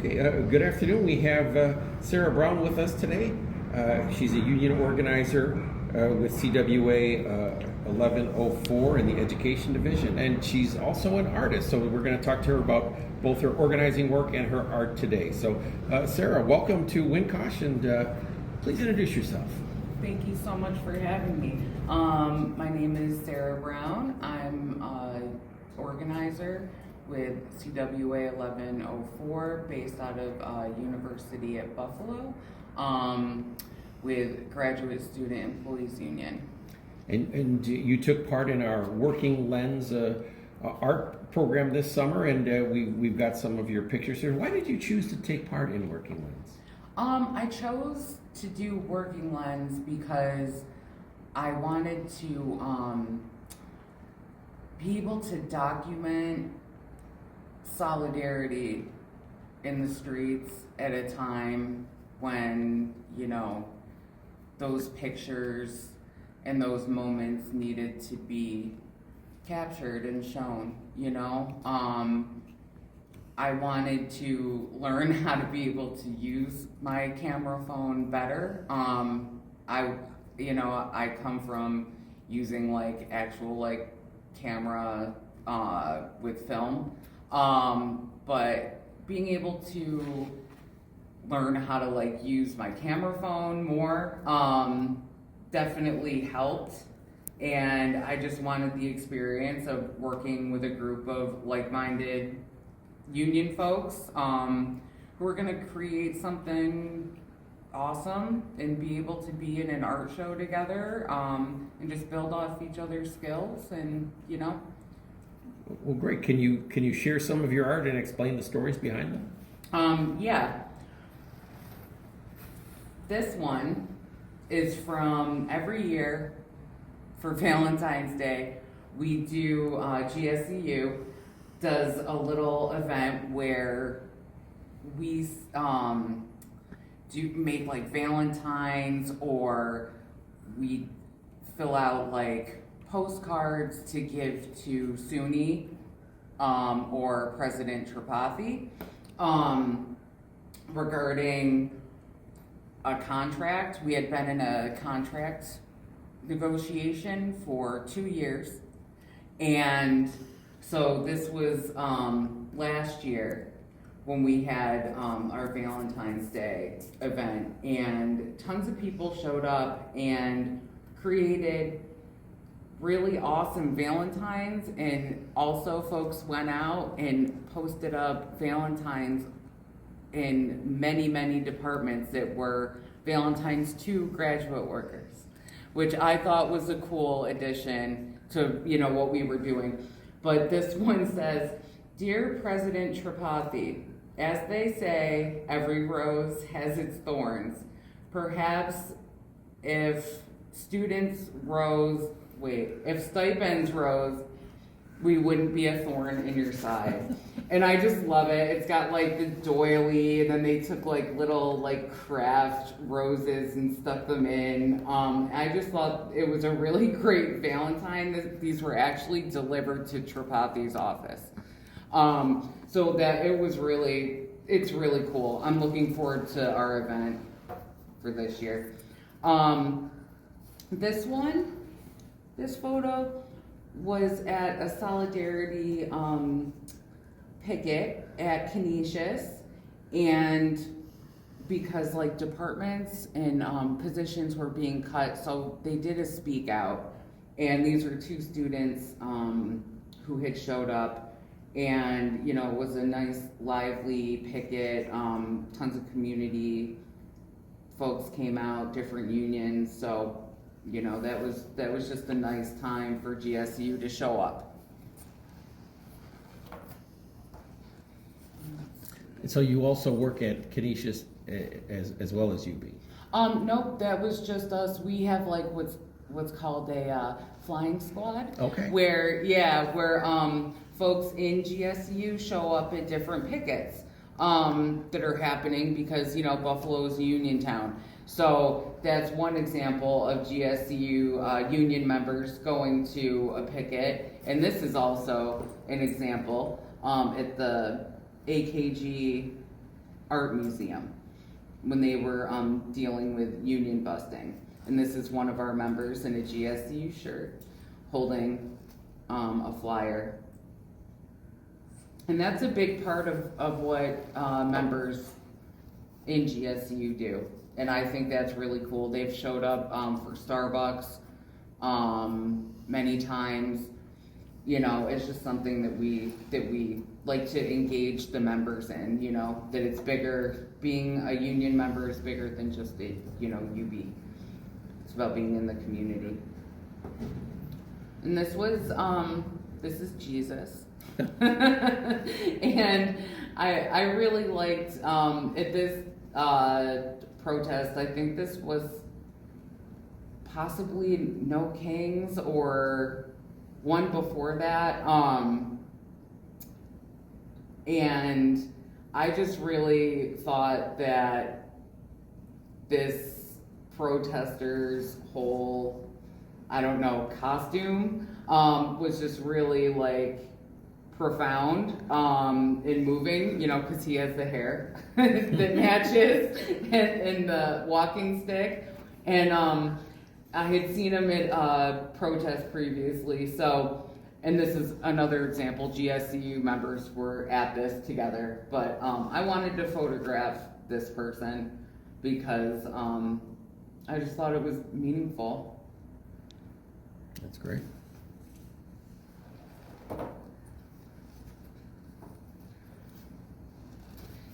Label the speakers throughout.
Speaker 1: Okay, good afternoon. We have Sera Brown with us today. She's a union organizer with CWA 1104 in the Education Division, and she's also an artist. So we're going to talk to her about both her organizing work and her art today. So, Sera, welcome to WNYCOSH, and please introduce yourself.
Speaker 2: Thank you so much for having me. My name is Sera Brown. I'm an organizer with CWA 1104 based out of University at Buffalo with Graduate Student Employees Union.
Speaker 1: And you took part in our Working Lens art program this summer, and we've got some of your pictures here. Why did you choose to take part in Working Lens?
Speaker 2: I chose to do Working Lens because I wanted to be able to document solidarity in the streets at a time when, those pictures and those moments needed to be captured and shown, I wanted to learn how to be able to use my camera phone better. I come from using actual camera with film, but being able to learn how to use my camera phone more definitely helped. And I just wanted the experience of working with a group of like-minded union folks who are going to create something awesome and be able to be in an art show together and just build off each other's skills and
Speaker 1: Well, great. Can you share some of your art and explain the stories behind them?
Speaker 2: Yeah. This one is from every year for Valentine's Day. We do GSEU does a little event where we do make Valentine's, or we fill out postcards to give to SUNY or President Tripathi regarding a contract. We had been in a contract negotiation for 2 years, and so this was last year when we had our Valentine's Day event, and tons of people showed up and created really awesome Valentines, and also folks went out and posted up Valentines in many departments that were Valentines to graduate workers, which I thought was a cool addition to what we were doing. But this one says, "Dear President Tripathi, as they say, every rose has its thorns. Perhaps if stipends rose, we wouldn't be a thorn in your side." And I just love it. It's got the doily, and then they took little craft roses and stuck them in. I just thought it was a really great Valentine. These were actually delivered to Tripathi's office. So that it's really cool. I'm looking forward to our event for this year. This photo was at a solidarity picket at Canisius, and because departments and positions were being cut, so they did a speak out, and these were 2 students who had showed up, and it was a nice lively picket. Tons of community folks came out, different unions, so that was just a nice time for GSU to show up.
Speaker 1: And so you also work at Canisius as well as UB?
Speaker 2: Nope, that was just us. We have what's called a flying squad.
Speaker 1: Okay.
Speaker 2: Where folks in GSU show up at different pickets that are happening because Buffalo is a union town. So that's one example of GSU union members going to a picket, and this is also an example at the AKG art museum when they were dealing with union busting. And this is one of our members in a GSU shirt holding a flyer. And that's a big part of what members in GSU do. And I think that's really cool. They've showed up for Starbucks many times. You know, it's just something that we like to engage the members in, you know, that it's bigger. Being a union member is bigger than just the, you know, UB. It's about being in the community. And this is Jesus. And I really liked at this protest, I think this was possibly No Kings or one before that. And I just really thought that this protester's whole, I don't know, costume was just really like profound and moving, you know, because he has the hair that matches and the walking stick. And I had seen him at a protest previously, so, and this is another example, GSCU members were at this together, but I wanted to photograph this person because I just thought it was meaningful.
Speaker 1: That's great.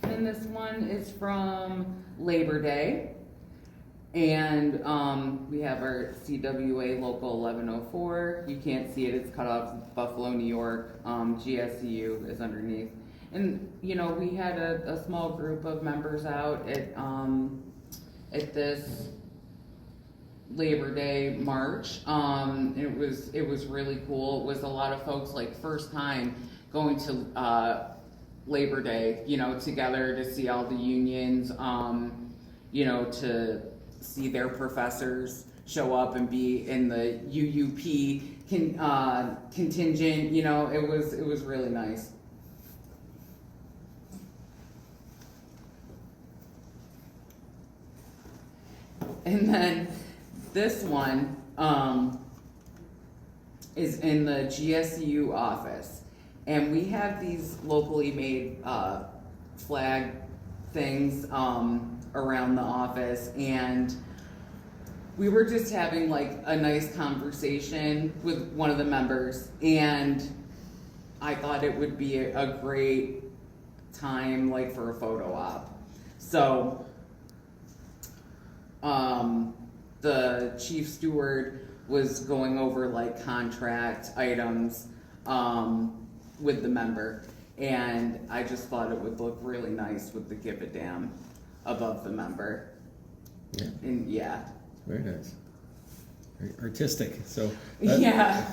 Speaker 2: And this one is from Labor Day. And we have our CWA Local 1104. You can't see it, it's cut off Buffalo, New York. GSCU is underneath. And, you know, we had a small group of members out at this Labor Day march. It was really cool. It was a lot of folks, like, first time going to Labor Day, you know, together to see all the unions, you know, to see their professors show up and be in the UUP contingent, you know, it was really nice. And then this one is in the GSU office. And we have these locally made flag things around the office, and we were just having like a nice conversation with one of the members, and I thought it would be a great time like for a photo op. So the chief steward was going over like contract items with the member, and I just thought it would look really nice with the Give a Damn above the member.
Speaker 1: Yeah.
Speaker 2: And yeah.
Speaker 1: Very nice. Very artistic. So
Speaker 2: yeah.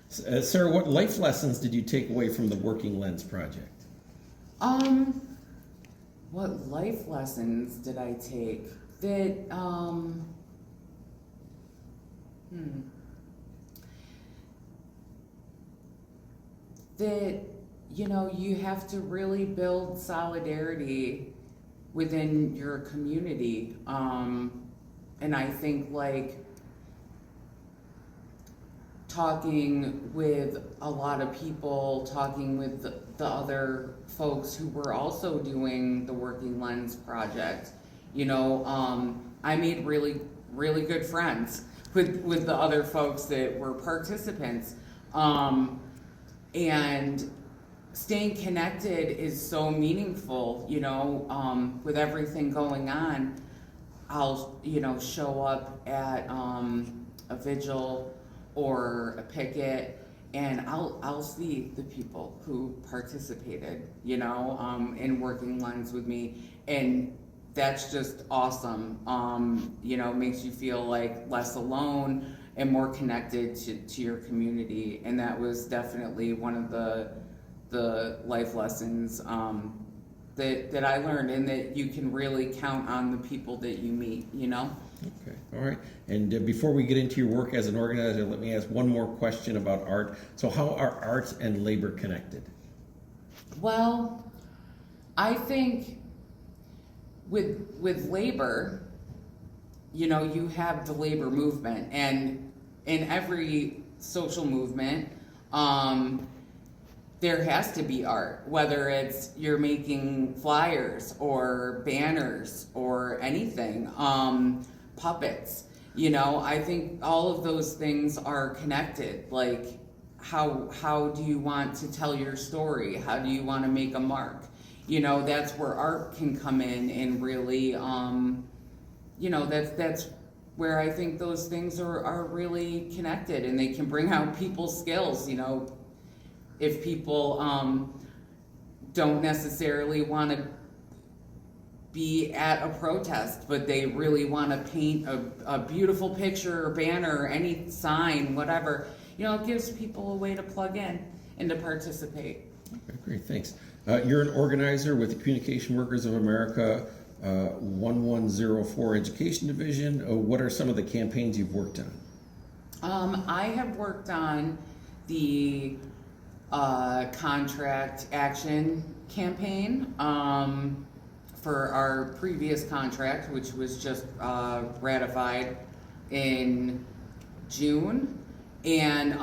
Speaker 1: Sarah, what life lessons did you take away from the Working Lens project?
Speaker 2: What life lessons did I take? That that, you know, you have to really build solidarity within your community. And I think like talking with a lot of people, talking with the other folks who were also doing the Working Lens project, you know, I made really, really good friends with the other folks that were participants. And staying connected is so meaningful, you know, with everything going on. I'll, you know, show up at a vigil or a picket, and I'll see the people who participated, you know, in Working Lens with me, and that's just awesome. You know, makes you feel like less alone and more connected to your community, and that was definitely one of the life lessons that I learned, and that you can really count on the people that you meet, you know?
Speaker 1: Okay, all right. And before we get into your work as an organizer, let me ask one more question about art. So how are art and labor connected?
Speaker 2: Well, I think with labor, you know, you have the labor movement, and in every social movement, there has to be art, whether it's you're making flyers or banners or anything, puppets. You know, I think all of those things are connected. Like, how do you want to tell your story? How do you want to make a mark? You know, that's where art can come in and really, you know, that's where I think those things are really connected, and they can bring out people's skills. You know, if people don't necessarily want to be at a protest, but they really want to paint a beautiful picture or banner or any sign, whatever, you know, it gives people a way to plug in and to participate.
Speaker 1: Okay, great, thanks. You're an organizer with the Communication Workers of America 1104 Education Division. What are some of the campaigns you've worked on?
Speaker 2: I have worked on the contract action campaign for our previous contract, which was just ratified in June. And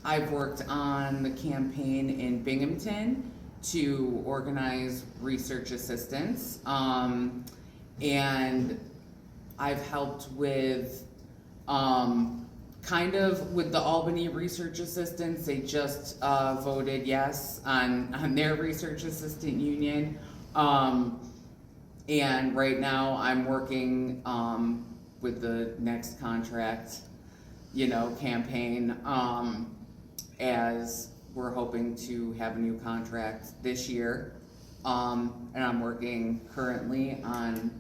Speaker 2: I've worked on the campaign in Binghamton to organize research assistants. And I've helped with kind of with the Albany research assistants. They just voted yes on their research assistant union. And right now I'm working with the next contract, you know, campaign, as we're hoping to have a new contract this year. And I'm working currently on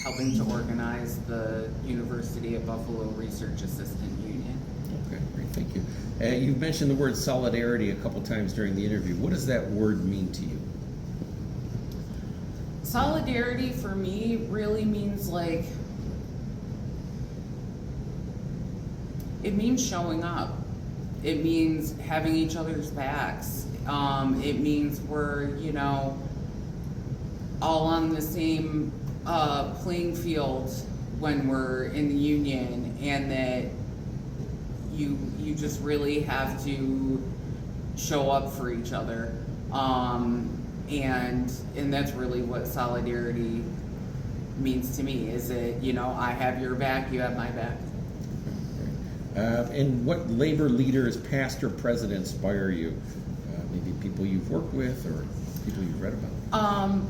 Speaker 2: helping to organize the University of Buffalo Research Assistant Union.
Speaker 1: Okay, great, thank you. You mentioned the word solidarity a couple times during the interview. What does that word mean to you?
Speaker 2: Solidarity for me really means like, it means showing up. It means having each other's backs. It means we're, you know, all on the same playing field when we're in the union, and that you just really have to show up for each other. And that's really what solidarity means to me, is that, you know, I have your back, you have my back.
Speaker 1: And what labor leaders, past or present, inspire you? Maybe people you've worked with or people you've read about?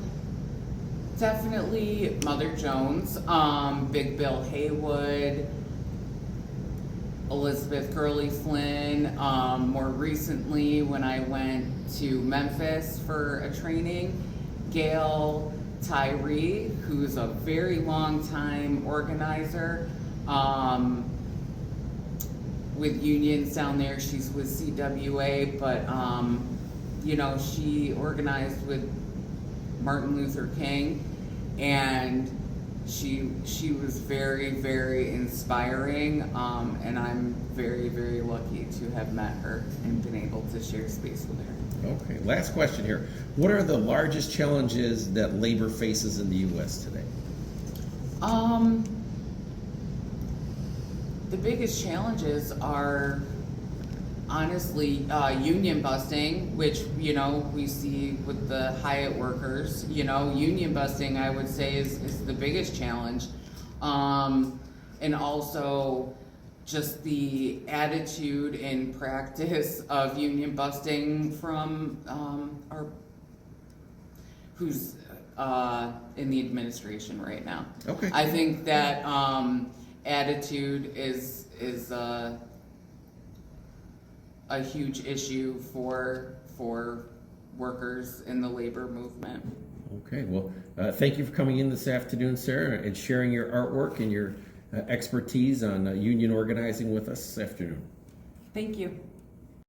Speaker 2: Definitely Mother Jones, Big Bill Haywood, Elizabeth Gurley Flynn. More recently, when I went to Memphis for a training, Gail Tyree, who's a very long time organizer with unions down there. She's with CWA, but you know, she organized with Martin Luther King, and she was very, very inspiring, and I'm very, very lucky to have met her and been able to share space with her.
Speaker 1: Okay, last question here. What are the largest challenges that labor faces in the U.S. today?
Speaker 2: The biggest challenges are honestly union busting, which, you know, we see with the Hyatt workers. You know, union busting, I would say, is the biggest challenge. And also just the attitude and practice of union busting from who's in the administration right now.
Speaker 1: Okay.
Speaker 2: I think that attitude is a huge issue for workers in the labor movement.
Speaker 1: Okay, well, thank you for coming in this afternoon, Sarah, and sharing your artwork and your expertise on union organizing with us this afternoon.
Speaker 2: Thank you.